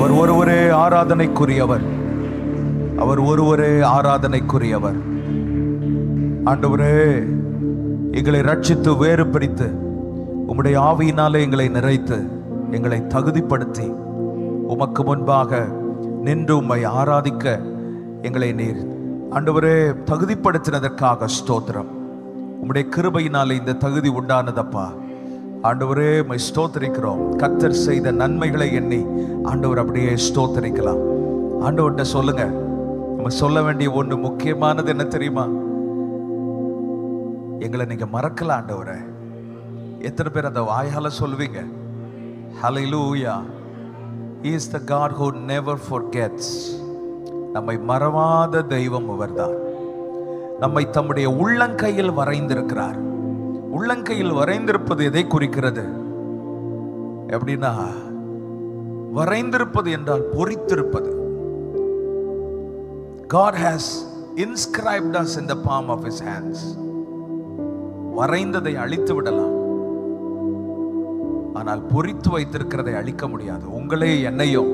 அவர் ஒருவரே ஆராதனைக்குரியவர். அவர் ஒருவரே ஆராதனைக்குரியவர். ஆண்டவரே, எங்களை ரட்சித்து வேறு பிரித்து உம்முடைய ஆவியினாலே எங்களை நிறைத்து எங்களை தகுதிப்படுத்தி உமக்கு முன்பாக நின்று உம்மை ஆராதிக்க எங்களை நீர் ஆண்டவரே தகுதிப்படுத்தினதற்காக ஸ்தோத்திரம். உம்முடைய கிருபையினாலே இந்த தகுதி உண்டானதப்பா. ஆண்டவரே, உம்மை ஸ்தோத்திரிக்கிறோம். கர்த்தர் செய்த நன்மைகளை எண்ணி ஆண்டவர் அப்படியே ஸ்தோத்திரிக்கலாம். ஆண்டவர்கிட்ட சொல்லுங்க. நம்ம சொல்ல வேண்டிய ஒன்று முக்கியமானது என்ன தெரியுமா? எங்களை நீங்க மறக்கல ஆண்டவரே. எத்தனை பேர் அந்த வாயால சொல்வீங்க? ஹல்லேலூயா. He is the God who never forgets. நம்மை மறவாத தெய்வம் அவர்தான். நம்மை தம்முடைய உள்ளங்கையில் வரைந்திருக்கிறார். உள்ளங்கையில் வரைந்திருப்பது எதை குறிக்கிறது? எப்படின்னா, வரைந்திருப்பது என்றால் பொறித்திருப்பது. God has inscribed us in the palm of his hands. வரைந்ததை அழித்து விடலாம், ஆனால் பொறித்து வைத்திருக்கிறதை அழிக்க முடியாது. உங்களே என்னையும்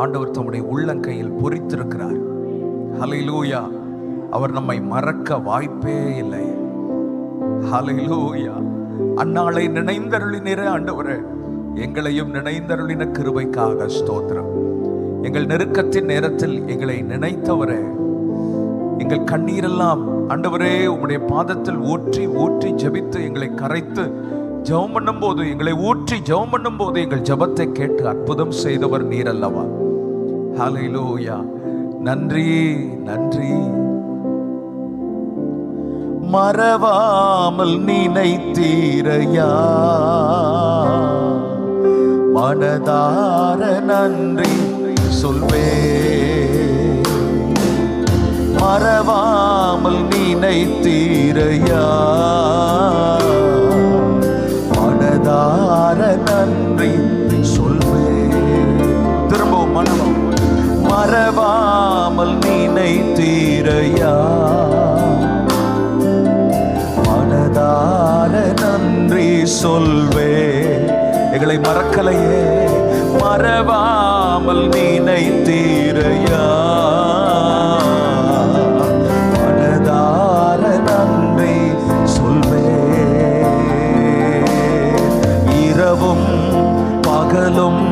ஆண்டவர் தம்முடைய உள்ளங்கையில் பொறித்திருக்கிறார். ஹல்லேலூயா. அவர் நம்மை மறக்க வாய்ப்பே இல்லை. ஹல்லேலூயா. அந்நாளை நினைந்தருளினரே ஆண்டவரே, எங்களையும் நினைந்தருளின கிருபைக்காக ஸ்தோத்திரம். எங்கள் நெருக்கத்தின் நேரத்தில் எங்களை நினைத்தவரே, எங்கள் கண்ணீரெல்லாம் ஆண்டவரே உம்முடைய பாதத்தில் ஊற்றி ஊற்றி ஜெபித்து எங்களை கரைத்து ஜெபம் பண்ணும் போது, எங்களை ஊற்றி ஜெபம் பண்ணும் போது எங்கள் ஜெபத்தை கேட்டு அற்புதம் செய்தவர் நீர் அல்லவா. ஹல்லேலூயா. நன்றி நன்றி. மறவாமல் நினைத்தீரையா, மனதார நன்றி சொல்வே. மறவாமல் நினைத்தீரையா, மனதார நன்றி சொல்வே. திரும்பவும் மனமும். மறவாமல் நினைத்தீரையா, மனதார நன்றி சொல்வே. எங்களை மறக்கலையே. மறவாமல் நினைத்தீரையா, மனதார நன்றி சொல்வே. இரவும் பகலும்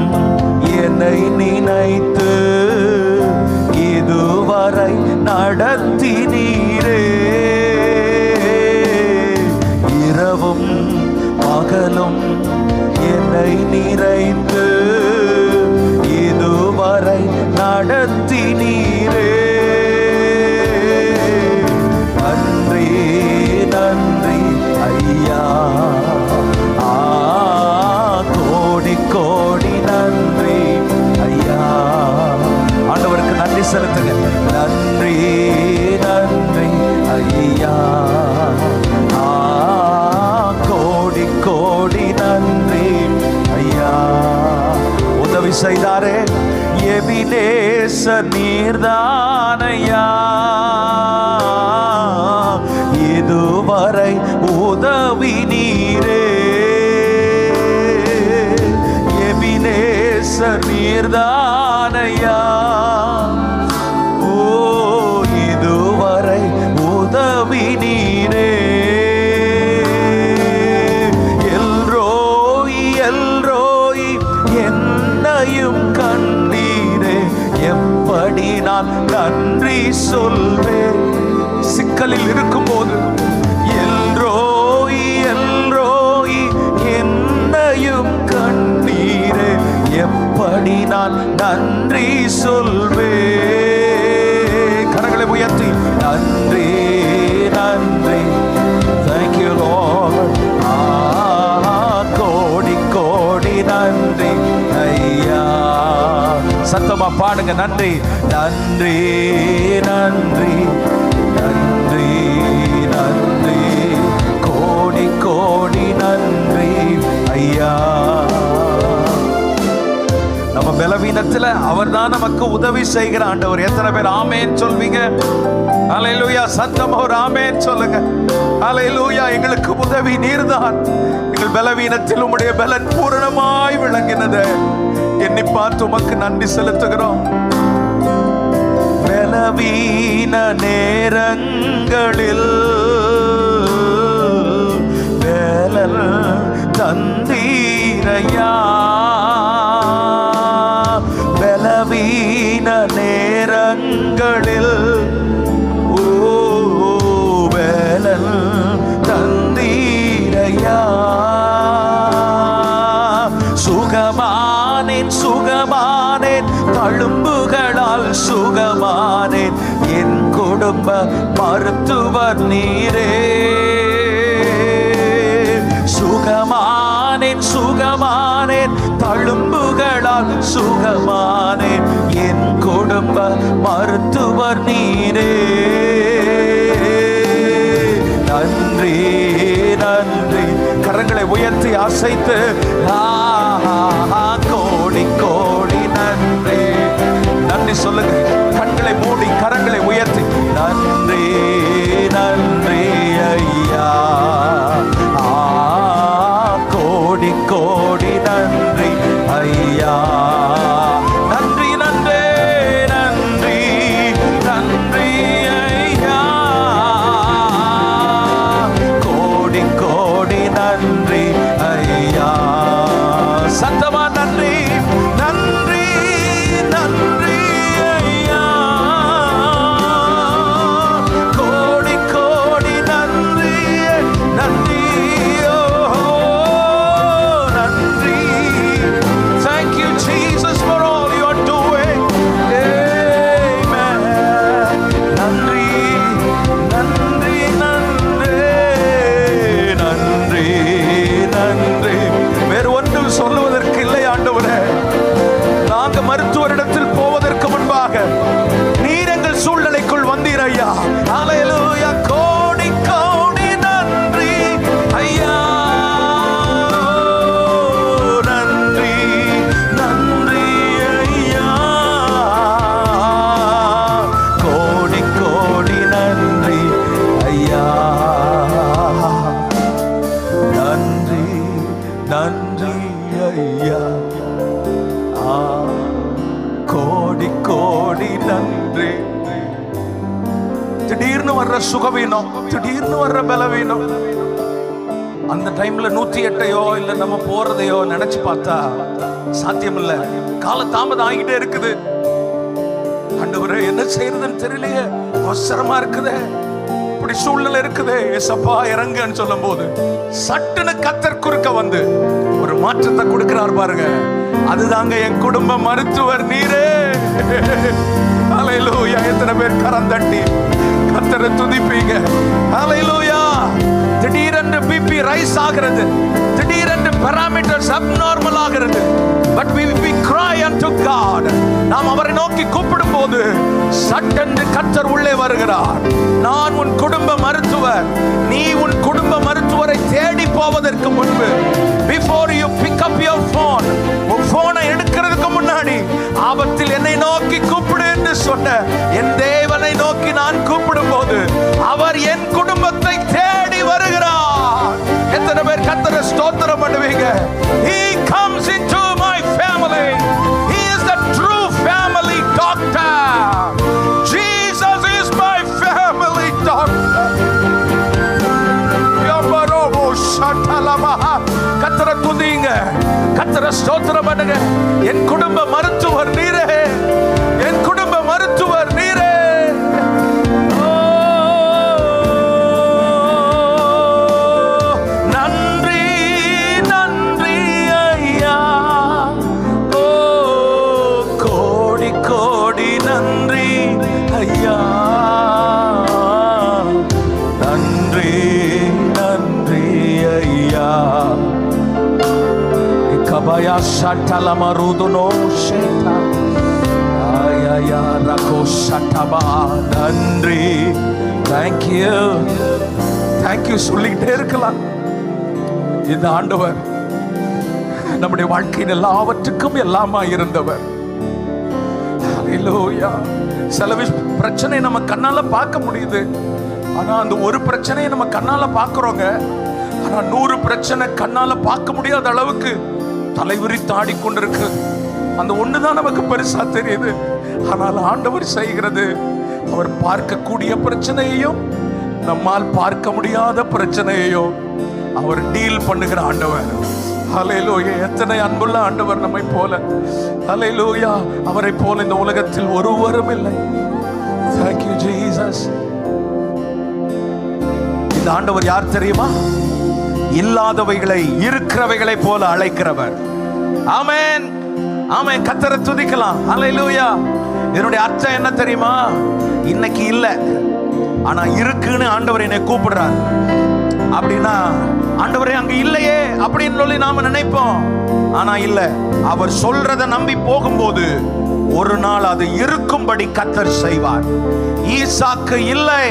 என்னை நினைத்து இதுவரை நடத்தினீரே. இரவும் பகலும் என்னை நிறைந்து இதுவரை நடத்தினீரே. நன்றி நன்றி ஐயா. கோடி கோடி நன்றி ஐயா. ஆண்டவருக்கு நன்றி செலுத்துங்க. நன்றி நன்றி ஐயா. கோடி கோடி நன்றி ஐயா. உதவி செய்தாரே எபினேசர் நீர்தானையா. இதுவரை உதவி நீரே. எபினேசர் நீர்தானையா. ஓ, இதுவரை உதவி நீரே. என்னையும் கண்டீரே, எப்படி நான் நன்றி சொல்வேன்? சிக்கலில் இருக்கும் போது எல்ரோய் எல்ரோய் என்னையும் கண்டீரே, எப்படி நான் நன்றி சொல்வேன்? கரங்களை உயர்த்தி நன்றி நன்றி. Thank you Lord. கோடி கோடி நன்றி ஐயா. சத்தமா பாடுங்க. நன்றி நன்றி நன்றி நன்றி நன்றி. கோடி கோடி நன்றி ஐயா. நம்ம பலவீனத்துல அவர் தான் நமக்கு உதவி செய்கிற ஆண்டவர். எத்தனை பேர் ஆமென் சொல்வீங்க? ஹல்லேலூயா. சத்தமா ஒரு ஆமென் சொல்லுங்க. ஹல்லேலூயா. எங்களுக்கு உதவி நீர்தான். எங்கள் பலவீனத்தில் உம்முடைய பலன் பூரணமாய் விளங்கினது. என் எண்ணி பார்த்து உமக்கு நன்றி செலுத்துகிறோம். பலவீன நேரங்களில் வேலல் தந்தீரையா, பலவீன நேரங்களில் வேலல் தந்தீரையா. சுகமானேன் சுகமானேன், தழும்புகளால் சுகமானேன், என் குடும்ப மருத்துவர் நீரே. சுகமானேன் சுகமானேன், தழும்புகளால் சுகமானேன், என் குடும்ப மருத்துவர் நீரே. நன்றி நன்றி. கரங்களை உயர்த்தி அசைத்து கோடி கோடி நன்றி நன்றி சொல்லுங்க. கண்களை மூடி கரங்களை உயர்த்தி நன்றி நன்றி ஐயா, கோடி கோடி நன்றி ஐயா. நன்றி நன்றி நன்றி நன்றி ஐயா, கோடி கோடி நன்றி ஐயா. சத்தமா நன்றி நன்றி நன்றி ஐயா, கோடி கோடி நன்றி நன்றி. நன்றி. Thank you Jesus for all you are doing. Amen. நன்றி நன்றி நன்றி நன்றி நன்றி. வேறு ஒன்றும் சொல்லுவதற்கு இல்லை ஆண்டவரே. நாங்க மருத்துவரிடத்தில் போவதற்கு முன்பாக நீர் எங்கள் சூழ்நிலைக்குள் வந்தீர் ஐயா. ஹல்லேலூயா. கோடி கோடி நன்றி ஐயா, நன்றி நன்றி ஐயா, கோடி கோடி நன்றி ஐயா. நன்றி நன்றி ஐயா, கோடி கோடி நன்றி. திடீர்னு வர்ற சுகவீனம், திடீர்னு வர்ற பலவீனம், அந்த டைம்ல 108ஐயோ இல்ல நம்ம போறதையோ நினைச்சு பார்த்தா சாத்தியம் இல்ல. கால தாமதம் ஆகிட்டே இருக்குது. ஆண்டவரே என்ன செய்யறதுன்னு தெரியலையே, அவசரமா இருக்குதே, இப்படி சூழ்நிலை இருக்குதே, ஏசப்பா இறங்குன்னு சொல்லும் போது சட்டுன்னு கர்த்தர் குறுக்க வந்து ஒரு மாற்றத்தை கொடுக்கிறார் பாருங்க. அதுதாங்க என் குடும்ப மருத்துவர் நீரே. ஹல்லேலூயா. எத்தனை பேர் கரம் தட்டி கர்த்தரை துதிப்பீங்க? ஹல்லேலூயா. திடீரென்று பிபி ரைஸ் ஆகிறது, திடீரென்று பாராமீட்டர்ஸ் அப்நார்மல் ஆகிறது. But we cry unto God. நாம் அவரை நோக்கி கூப்பிடும் போது சட்டென்று கர்த்தர் உள்ளே வருகிறார். நான் உன் குடும்ப மருத்துவர். நீ உன் குடும்ப மருத்துவரை தேடி போவதற்கு முன்பு, before you pick up your phone, உன் போனை எடுக்கிறதுக்கு முன்னாடி ஆபத்தில் என்னை நோக்கி கூப்பிடு என்று சொன்ன என் தேவனை நோக்கி நான் கூப்பிடும் போது அவர் என் குடும்பத்தை தேடி வருகிறார். எத்தனை பேர் கர்த்தரை ஸ்தோத்திரம் பண்ணுவீங்க? He comes into my family. He is the true family doctor. Jesus is my family doctor. Yabarobo shatalamaha. கர்த்தரை துதிங்க, கர்த்தரை ஸ்தோத்திரம் பண்ணுங்க. என் குடும்ப மருத்துவர் நீரே, என் குடும்ப மருத்துவர் நீரே. நன்றி நன்றி ஐயா, கோடி கோடி நன்றி ஐயா, நன்றி நன்றி ஐயா. கபயா ஷட்டல மருதுனோ ஷேதா ஆயா ரகோ ஷட்டபா. நன்றி. Thank you. Thank you சொல்லிட்டே இருக்கலாம். இந்த ஆண்டவர் நம்முடைய வாழ்க்கையின் எல்லாவற்றுக்கும் எல்லாமா இருந்தவர். ஹல்லேலூயா. சில பிரச்சனை நம்ம கண்ணால பார்க்க முடியுது, ஆனா அந்த ஒரு பிரச்சனையை நம்ம கண்ணால பார்க்கிறோங்க. ஆனா 100 பிரச்சனை கண்ணால பார்க்க முடியாத அளவுக்கு தலைவிரித்து ஆடிக்கொண்டிருக்கு. அந்த ஒண்ணுதான் நமக்கு பெருசா தெரியுது. ஆனால் ஆண்டவர் செய்கிறது, அவர் பார்க்கக்கூடிய பிரச்சனையையும் நம்மால் பார்க்க முடியாத பிரச்சனையையும் அவர் டீல் பண்ணுகிற ஆண்டவர். ஹல்லேலூயா! எத்தனை அன்புள்ள ஆண்டவர் நம்மை போல. ஹல்லேலூயா! அவரை போல இந்த உலகத்தில் ஒருவரும் இல்லை. Thank you Jesus. இந்த ஆண்டவர் யார் தெரியுமா? இல்லாதவைகளை இருக்கிறவைகளை போல அழைக்கிறவர். ஆமென், ஆமென். கர்த்தரை துதிக்கலாம். ஹல்லேலூயா! இதனுடைய அர்த்தம் என்ன தெரியுமா? இன்னைக்கு இல்லை, ஆனா இருக்குன்னு ஆண்டவர் என்னை கூப்பிடுறார். அப்படின்னா ஆண்டவரே அங்க இல்லையே அப்படின்னு சொல்லி நாம நினைப்போம். ஆனா இல்ல, அவர் சொல்றத நம்பி போகும்போது ஒரு நாள் அது இருக்கும்படி கர்த்தர் செய்வார். ஈசாக்கு இல்லை,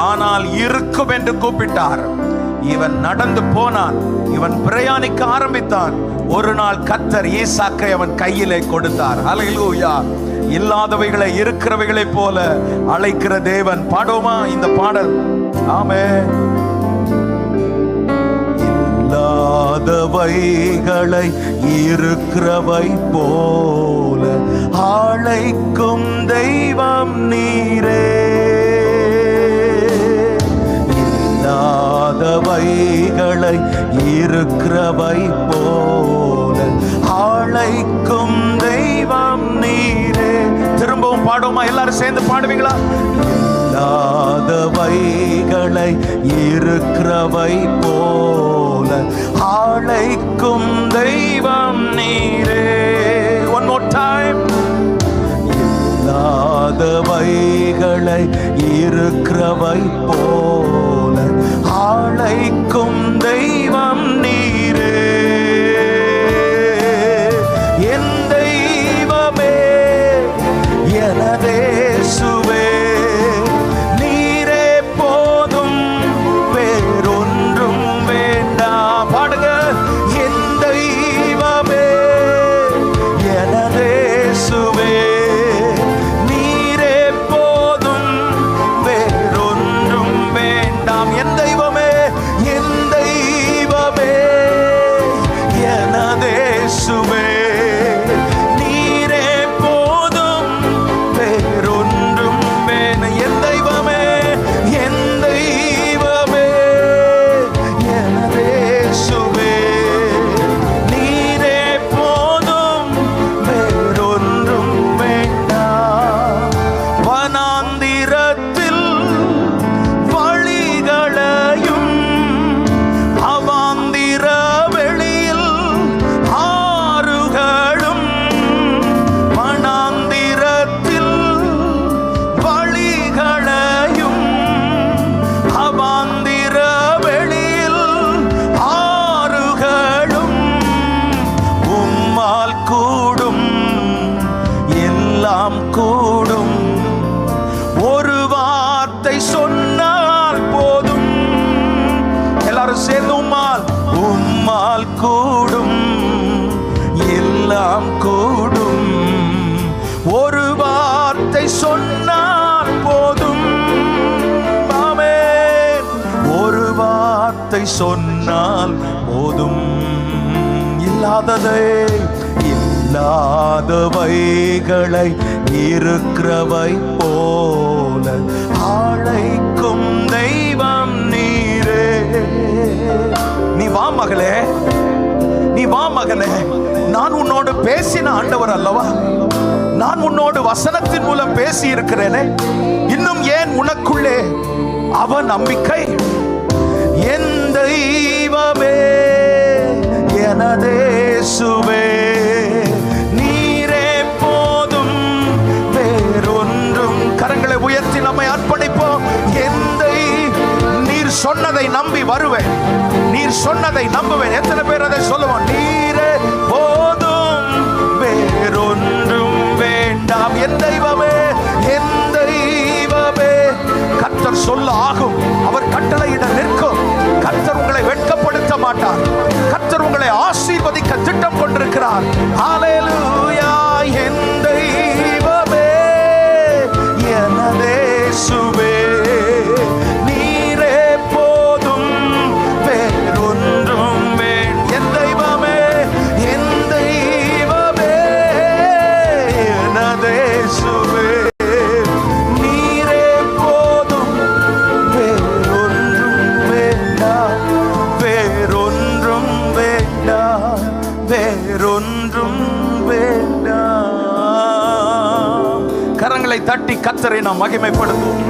ஆனால் இருக்கும் என்று கூப்பிட்டார். இவன் நடந்து போனான், இவன் பிரயாணிக்க ஆரம்பித்தான். ஒரு நாள் கர்த்தர் ஈசாக்கை அவன் கையிலே கொடுத்தார். ஹல்லேலூயா! இல்லாதவைகளை இருக்கிறவைகளை போல அழைக்கிற தேவன். பாடுவோமா இந்த பாடல்? ஆமென். இல்லாதவைகளை இருக்கிறவை போல அழைக்கும் தெய்வம் நீரே. இல்லாதவைகளை இருக்கிறவை போல அழைக்கும் தெய்வம் நீரே. திரும்பவும் பாடுவோமா? எல்லாரும் சேர்ந்து பாடுவீங்களா? இல்லாதவைகளை இருக்கிறவை போல அழைக்கும் தெய்வம் நீரே. One more time. இல்லாதவைகளை இருக்கிறவை போல அழைக்கும் தெய்வம் நீரே. என் தெய்வமே, எனதேசுவே, கூடும். ஒரு வார்த்தை சொன்னால் போதும். எல்லாரும் சேர்ந்து உம்மால், உம்மால் கூடும், எல்லாம் கூடும். ஒரு வார்த்தை சொன்னால் போதும். ஆமென். ஒரு வார்த்தை சொன்னால் போதும். இல்லாததை, இல்லாதவைகளை இருக்கிறவை போல அழைக்கும் தெய்வம் நீரே. நீ வா மகளே, நீ வா மகனே. நான் உன்னோடு பேசின ஆண்டவர் அல்லவா? நான் உன்னோடு வசனத்தின் மூலம் பேசி இருக்கிறேனே. இன்னும் ஏன் உனக்குள்ளே அவ நம்பிக்கை? என் தெய்வமே, எனதேசுவே, நீரே போதும், வேறொன்றும். கரங்களை உயர்த்தி நம்மை அர்ப்பணிப்போம். நீர் சொன்னதை நம்பி வருவேன், நீர் சொன்னதை நம்புவேன். எத்தனை பேர் அதை சொல்லுவோம்? நீரே போதும், வேறொன்றும் வேண்டாம். என் தெய்வமே, என் தெய்வமே. கர்த்தர் சொல்ல ஆகும், அவர் கட்டளையிட நிற்கும். கர்த்தர் உங்களை வெட்கப்படுத்த மாட்டார். கர்த்தர் உங்களை ஆசீர்வதிக்க திட்டம் கொண்டிருக்கிறார். ஹல்லேலூயா. என் தெய்வமே, எனதேசுவே, நீரே போதும், வேறொன்றும் வேண்டாம். என் தெய்வமே, என் தெய்வமே, கரங்களை தட்டி கர்த்தரை நாம் மகிமைப்படுத்துவோம்.